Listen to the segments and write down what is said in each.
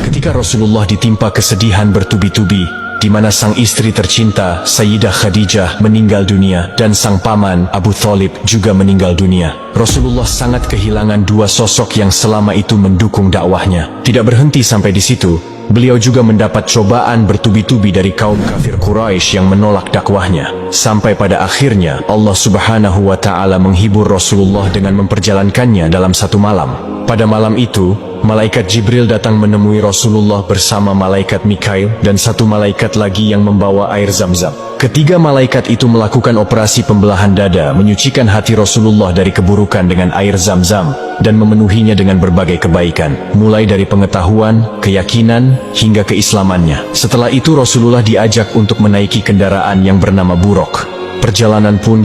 Ketika Rasulullah ditimpa kesedihan bertubi-tubi, di mana sang istri tercinta Sayyidah Khadijah meninggal dunia dan sang paman Abu Thalib juga meninggal dunia, Rasulullah sangat kehilangan dua sosok yang selama itu mendukung dakwahnya. Tidak berhenti sampai di situ, beliau juga mendapat cobaan bertubi-tubi dari kaum kafir Quraisy yang menolak dakwahnya. Sampai pada akhirnya Allah Subhanahu wa Ta'ala menghibur Rasulullah dengan memperjalankannya dalam satu malam. Pada malam itu, malaikat Jibril datang menemui Rasulullah bersama malaikat Mikail dan satu malaikat lagi yang membawa air Zam-Zam. Ketiga malaikat itu melakukan operasi pembelahan dada, menyucikan hati Rasulullah dari keburukan dengan air Zam-Zam dan memenuhinya dengan berbagai kebaikan, mulai dari pengetahuan, keyakinan, hingga keislamannya. Setelah itu Rasulullah diajak untuk menaiki kendaraan yang bernama Buraq. Perjalanan pun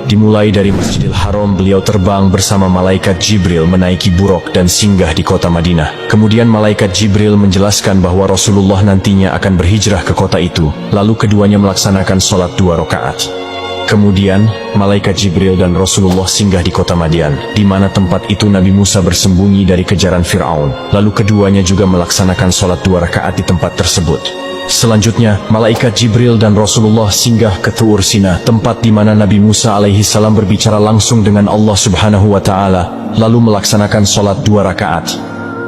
Dimulai dari Masjidil Haram, beliau terbang bersama malaikat Jibril menaiki Buraq dan singgah di kota Madinah. Kemudian malaikat Jibril menjelaskan bahwa Rasulullah nantinya akan berhijrah ke kota itu. Lalu keduanya melaksanakan sholat 2 rakaat. Kemudian, malaikat Jibril dan Rasulullah singgah di kota Madian, di mana tempat itu Nabi Musa bersembunyi dari kejaran Fir'aun. Lalu keduanya juga melaksanakan sholat 2 rakaat di tempat tersebut. Selanjutnya, malaikat Jibril dan Rasulullah singgah ke Tur Sina, tempat di mana Nabi Musa alaihi salam berbicara langsung dengan Allah Subhanahu wa Ta'ala, lalu melaksanakan sholat 2 rakaat.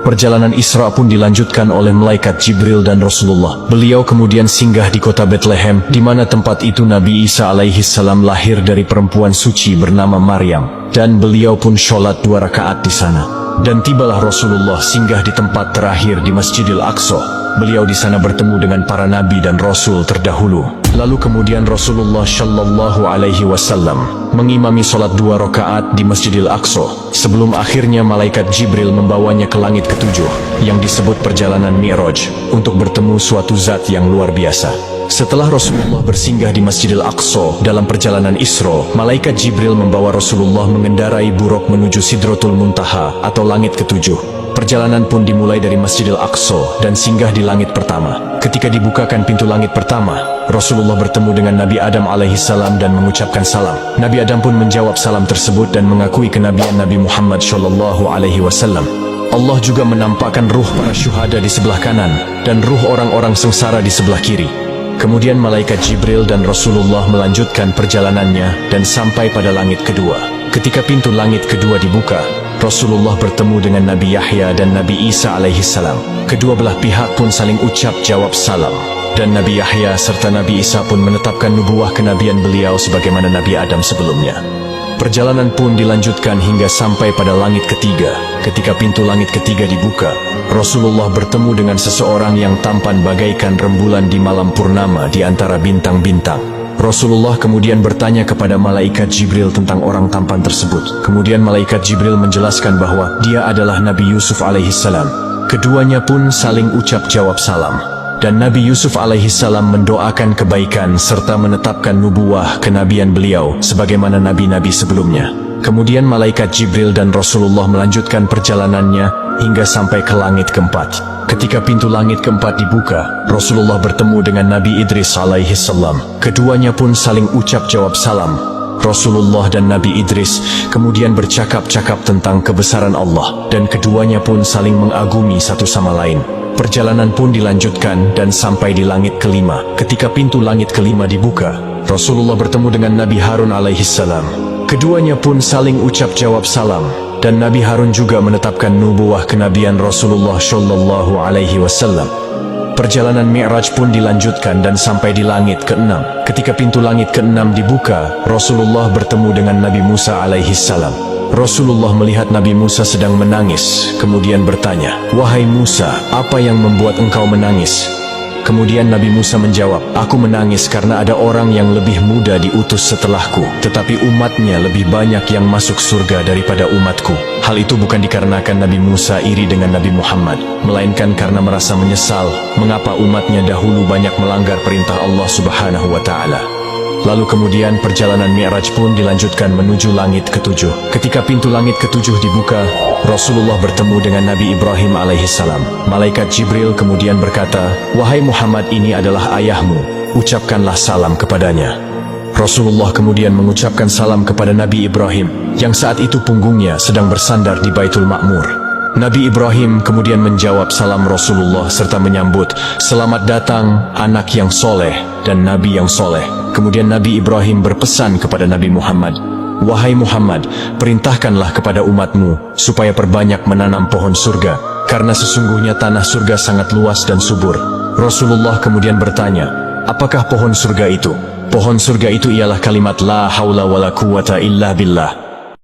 Perjalanan Isra pun dilanjutkan oleh malaikat Jibril dan Rasulullah. Beliau kemudian singgah di kota Bethlehem, di mana tempat itu Nabi Isa alaihi salam lahir dari perempuan suci bernama Maryam, dan beliau pun sholat 2 rakaat di sana. Dan tibalah Rasulullah singgah di tempat terakhir di Masjidil Aqsa. Beliau di sana bertemu dengan para nabi dan rasul terdahulu. Lalu kemudian Rasulullah Shallallahu Alaihi Wasallam mengimami sholat 2 rakaat di Masjidil Aqsa, sebelum akhirnya malaikat Jibril membawanya ke langit ketujuh, yang disebut perjalanan Mi'raj, untuk bertemu suatu zat yang luar biasa. Setelah Rasulullah bersinggah di Masjidil Aqsa dalam perjalanan Isra, malaikat Jibril membawa Rasulullah mengendarai Buraq menuju Sidratul Muntaha atau langit ketujuh. Perjalanan pun dimulai dari Masjidil Aqsa dan singgah di langit pertama. Ketika dibukakan pintu langit pertama, Rasulullah bertemu dengan Nabi Adam alaihi salam dan mengucapkan salam. Nabi Adam pun menjawab salam tersebut dan mengakui kenabian Nabi Muhammad Shallallahu Alaihi Wasallam. Allah juga menampakkan ruh para syuhada di sebelah kanan dan ruh orang-orang sengsara di sebelah kiri. Kemudian malaikat Jibril dan Rasulullah melanjutkan perjalanannya dan sampai pada langit kedua. Ketika pintu langit kedua dibuka, Rasulullah bertemu dengan Nabi Yahya dan Nabi Isa alaihi salam. Kedua belah pihak pun saling ucap jawab salam. Dan Nabi Yahya serta Nabi Isa pun menetapkan nubuwah kenabian beliau sebagaimana Nabi Adam sebelumnya. Perjalanan pun dilanjutkan hingga sampai pada langit ketiga. Ketika pintu langit ketiga dibuka, Rasulullah bertemu dengan seseorang yang tampan bagaikan rembulan di malam purnama di antara bintang-bintang. Rasulullah kemudian bertanya kepada malaikat Jibril tentang orang tampan tersebut. Kemudian malaikat Jibril menjelaskan bahwa dia adalah Nabi Yusuf alaihi salam. Keduanya pun saling ucap jawab salam. Dan Nabi Yusuf alaihi salam mendoakan kebaikan serta menetapkan nubuwah kenabian beliau sebagaimana nabi-nabi sebelumnya. Kemudian malaikat Jibril dan Rasulullah melanjutkan perjalanannya hingga sampai ke langit keempat. Ketika pintu langit keempat dibuka, Rasulullah bertemu dengan Nabi Idris alaihi salam. Keduanya pun saling ucap jawab salam. Rasulullah dan Nabi Idris kemudian bercakap-cakap tentang kebesaran Allah, dan keduanya pun saling mengagumi satu sama lain. Perjalanan pun dilanjutkan dan sampai di langit kelima. Ketika pintu langit kelima dibuka, Rasulullah bertemu dengan Nabi Harun alaihi salam. Keduanya pun saling ucap jawab salam, dan Nabi Harun juga menetapkan nubuwah kenabian Rasulullah Shallallahu Alaihi Wasallam. Perjalanan Mi'raj pun dilanjutkan dan sampai di langit keenam. Ketika pintu langit keenam dibuka, Rasulullah bertemu dengan Nabi Musa alaihi salam. Rasulullah melihat Nabi Musa sedang menangis, kemudian bertanya, "Wahai Musa, apa yang membuat engkau menangis?" Kemudian Nabi Musa menjawab, "Aku menangis karena ada orang yang lebih muda diutus setelahku, tetapi umatnya lebih banyak yang masuk surga daripada umatku." Hal itu bukan dikarenakan Nabi Musa iri dengan Nabi Muhammad, melainkan karena merasa menyesal mengapa umatnya dahulu banyak melanggar perintah Allah Subhanahu wa Ta'ala. Lalu kemudian perjalanan Mi'raj pun dilanjutkan menuju langit ketujuh. Ketika pintu langit ketujuh dibuka, Rasulullah bertemu dengan Nabi Ibrahim alaihi salam. Malaikat Jibril kemudian berkata, "Wahai Muhammad, ini adalah ayahmu, ucapkanlah salam kepadanya." Rasulullah kemudian mengucapkan salam kepada Nabi Ibrahim, yang saat itu punggungnya sedang bersandar di Baitul Ma'mur. Nabi Ibrahim kemudian menjawab salam Rasulullah serta menyambut, "Selamat datang anak yang soleh dan Nabi yang soleh." Kemudian Nabi Ibrahim berpesan kepada Nabi Muhammad, "Wahai Muhammad, perintahkanlah kepada umatmu supaya perbanyak menanam pohon surga, karena sesungguhnya tanah surga sangat luas dan subur." Rasulullah kemudian bertanya, "Apakah pohon surga itu?" Pohon surga itu ialah kalimat la haula wala quwata illa billah.